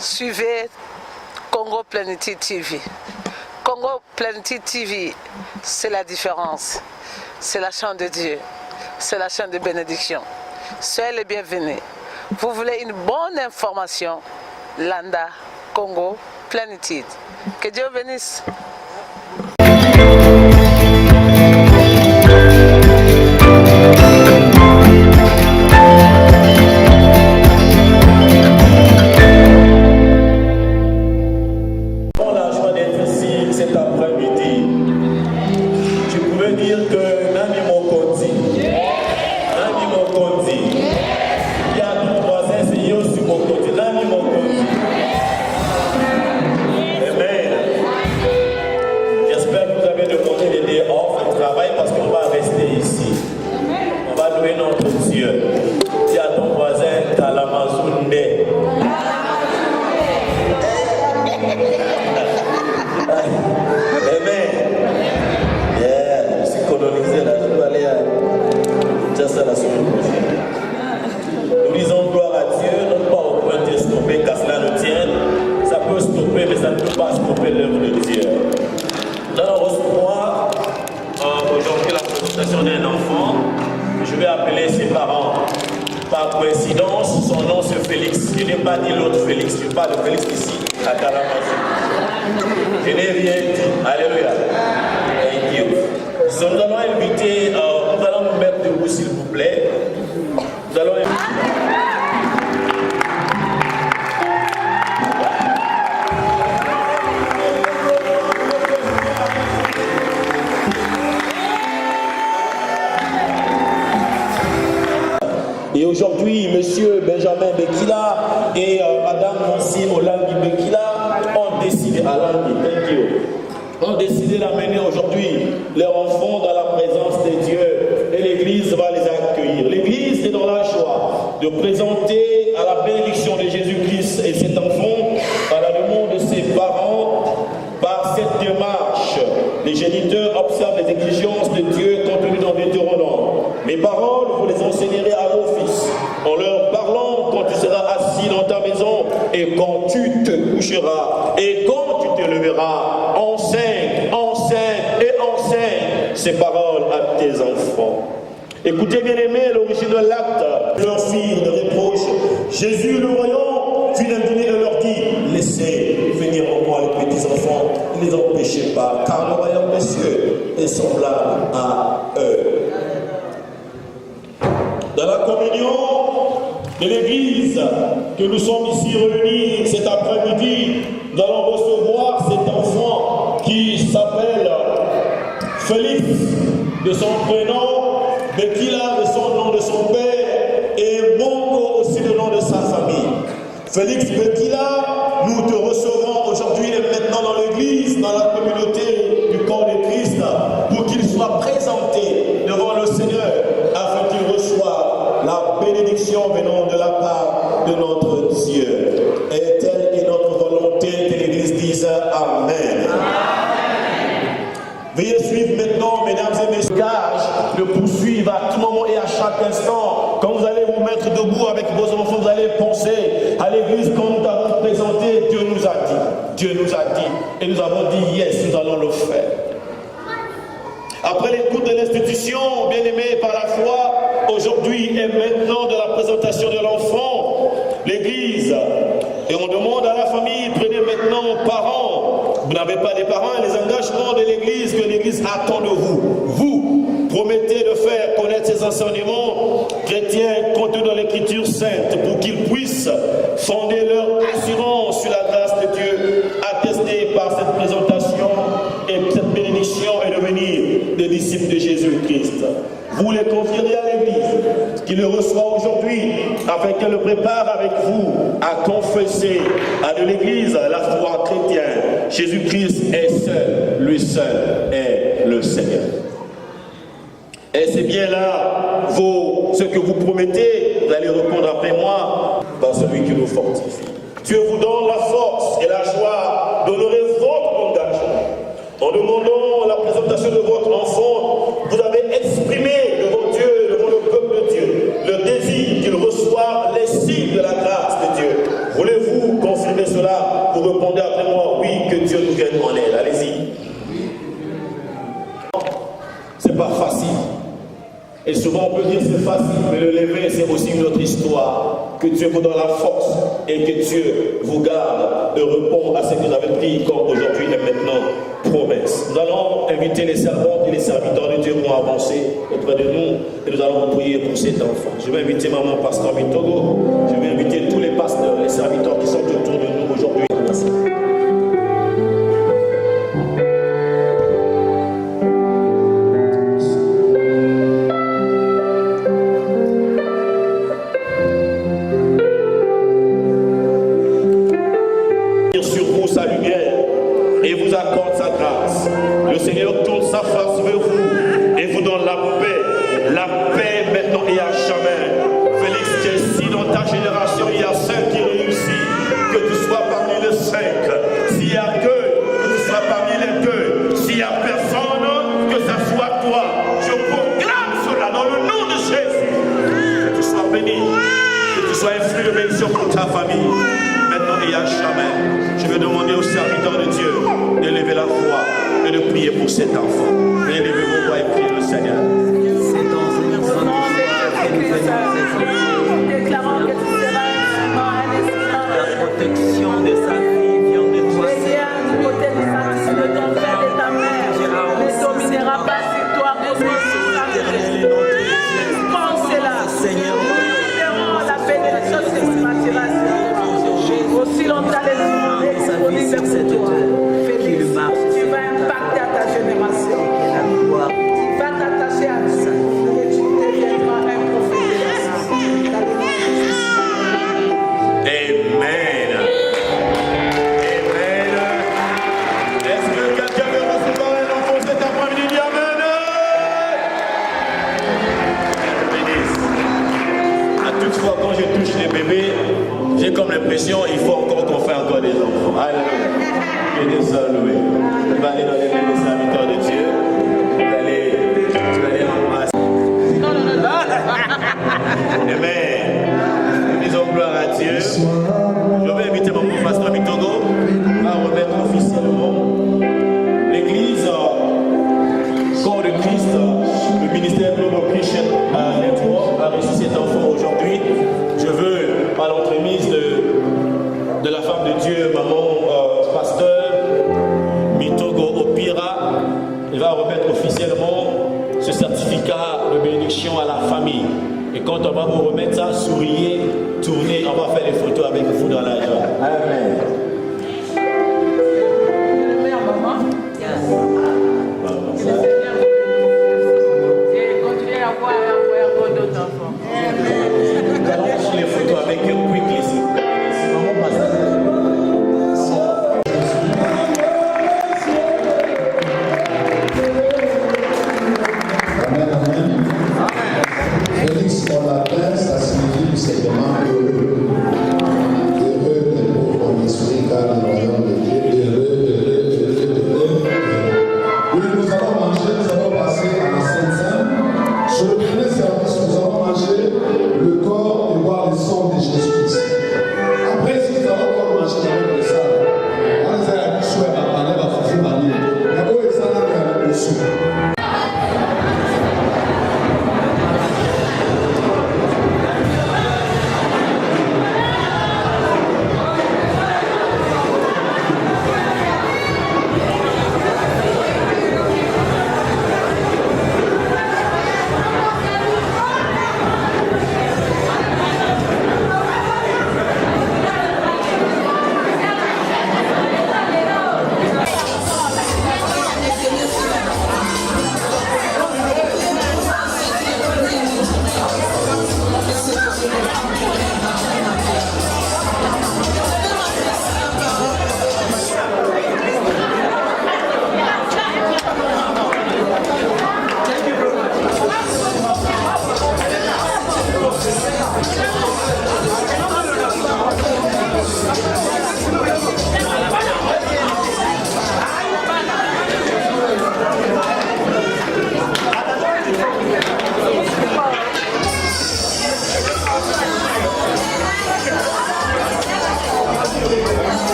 Suivez Congo Plenitude TV. Congo Plenitude TV, c'est la différence. C'est la chaîne de Dieu. C'est la chaîne de bénédiction. Soyez les bienvenus. Vous voulez une bonne information? Landa, Congo Plenitude. Que Dieu bénisse. D'un enfant, je vais appeler ses parents. Par coïncidence, son nom c'est Félix. Je n'ai pas dit l'autre Félix, je parle de Félix ici, à Kalamazoo. Je n'ai rien dit. Alléluia. Thank you. So, nous allons inviter, nous allons nous mettre debout s'il vous plaît. Nous allons inviter. Et aujourd'hui, monsieur Benjamin Bekila et madame Nancy Olangi Bekila ont décidé, ont décidé d'amener aujourd'hui leurs enfants dans la présence de Dieu et l'église va les accueillir. L'église est dans la joie de présenter à la bénédiction de Jésus-Christ et cet enfant à la demande de ses parents. Par cette démarche, les géniteurs observent les exigences de Dieu contenues dans Deutéronome. Mes paroles, vous les enseignerez à vos fils, en leur parlant quand tu seras assis dans ta maison et quand tu te coucheras et quand tu te leveras. Enseigne, enseigne et enseigne ces paroles à tes enfants. Écoutez bien aimés, l'origine de l'acte, leur firent de reproche. Jésus, le voyant, fit un dîner et leur dit, laissez venir en moi les petits enfants, ne les empêchez pas, car le royaume des cieux est semblable à eux. Dans la communion de l'église que nous sommes ici réunis cet après-midi, nous allons recevoir cet enfant qui s'appelle Félix de son prénom, Bekila de son nom de son père et Mongo aussi le nom de sa famille. Félix Bekila, nous te recevons aujourd'hui et maintenant dans l'église, dans la communauté du corps de Christ, pour qu'il soit présenté devant le Seigneur afin qu'il reçoive la bénédiction venant de la part de notre Dieu. Et telle est notre volonté, que l'église dise Amen. Veuillez suivre maintenant, mesdames et messieurs, de poursuivre à tout moment et à chaque instant. Quand vous allez vous mettre debout avec vos enfants, vous allez penser à l'église quand nous t'avons présenté. Dieu nous a dit, Dieu nous a dit, et nous avons dit yes, nous allons le faire. Après l'écoute de l'institution, bien aimée par la foi, aujourd'hui et maintenant de la présentation de l'enfant, l'église, et on demande à la famille, prenez maintenant aux parents, vous n'avez pas des parents, les engagements de l'église que l'église attend de vous. Vous promettez de faire connaître ces enseignements chrétiens contenus dans l'écriture sainte pour qu'ils puissent fonder leur assurance sur la grâce de Dieu, attestée par cette présentation et cette bénédiction et devenir des disciples de Jésus-Christ. Vous les confierez à l'église qui le reçoit aujourd'hui afin qu'elle le prépare avec vous à confesser à de l'église la foi chrétienne. Jésus-Christ est seul, lui seul est le Seigneur. Et c'est bien là ce que vous promettez, vous allez répondre après moi par celui qui nous fortifie. Dieu vous donne la force et la joie d'honorer votre engagement. En demandant la présentation de votre enfant, vous avez exprimé devant Dieu, devant le peuple de Dieu, le désir qu'il reçoive les signes de la grâce de Dieu. Voulez-vous confirmer ce facile, mais le lever, c'est aussi une autre histoire. Que Dieu vous donne la force et que Dieu vous garde de répondre à ce que vous avez pris comme aujourd'hui et maintenant promesse. Nous allons inviter les servantes et les serviteurs de Dieu pour avancer auprès de nous et nous allons prier pour cet enfant. Je vais inviter maman pasteur Mitogo, je vais inviter tous les pasteurs, les serviteurs qui sont autour de nous aujourd'hui. Sur vous sa lumière et vous accorde sa grâce. Le Seigneur tourne sa face vers vous et vous donne la paix maintenant et à jamais. Félix, tu es si dans ta génération, il y a 5 qui réussissent, que tu sois parmi les 5. S'il y a 2, que tu sois parmi les 2. S'il n'y a personne, que ça soit toi. Je proclame cela dans le nom de Jésus. Que tu sois béni, que tu sois influé de bénédiction pour ta famille, maintenant et à jamais. Je vais demander aux serviteurs de Dieu d'élever la voix et de prier pour cet enfant. Élevez vos voix et priez le Seigneur. C'est dans une grande joie que nous venons déclarant que tu seras la protection de sa vie vient de toi. Seigneur, du côté de sa fille, de ton frère et ta mère, ne dominera pas sur toi, pensez-la. Seigneur, nous la bénédiction de aussi longtemps les disponibles pour toi. Félix, tu vas impacter à ta génération. Tu vas t'attacher à Dieu et tu deviendras un prophète. Amen. Amen. Est-ce que quelqu'un veut recevoir un enfant cet après-midi? Dis amen. À toute fois quand je touche les bébés, j'ai comme l'impression qu'il faut encore qu'on fasse encore des enfants. Alléluia. Que Dieu soit loué. Tu vas aller dans les mains des serviteurs de Dieu. Tu vas aller l'embrasser. Amen. Nous disons gloire à Dieu. Je vais inviter mon pasteur Mitogo à remettre officiellement l'église, corps de Christ, le ministère Global Christian Network a reçu cet enfant aujourd'hui. Je veux, par l'entremise de la femme de Dieu, maman pasteur Mitogo Opira, il va remettre officiellement ce certificat de bénédiction à la famille. Et quand on va vous remettre ça, souriez, tournez, on va faire des photos avec vous dans la joie. Amen. Le meilleur moment. Et continuez à voir d'autres enfants. Nous allons prendre les photos avec un quick ici. Maman pasteur. Félix, on l'appelle, ça signifie le Seigneur.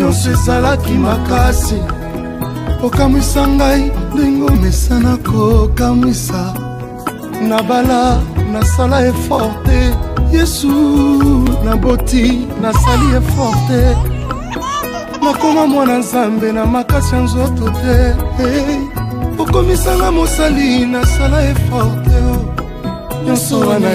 nyonso ezalaki makasi okamwisa ngai ndenge omesana kokamwisa nabala nasala effort te Yesu naboti nasali effort te nakoma mwana nzambe na makasi ya nzoto te okomisanga mosali nasala effort te nyonso wana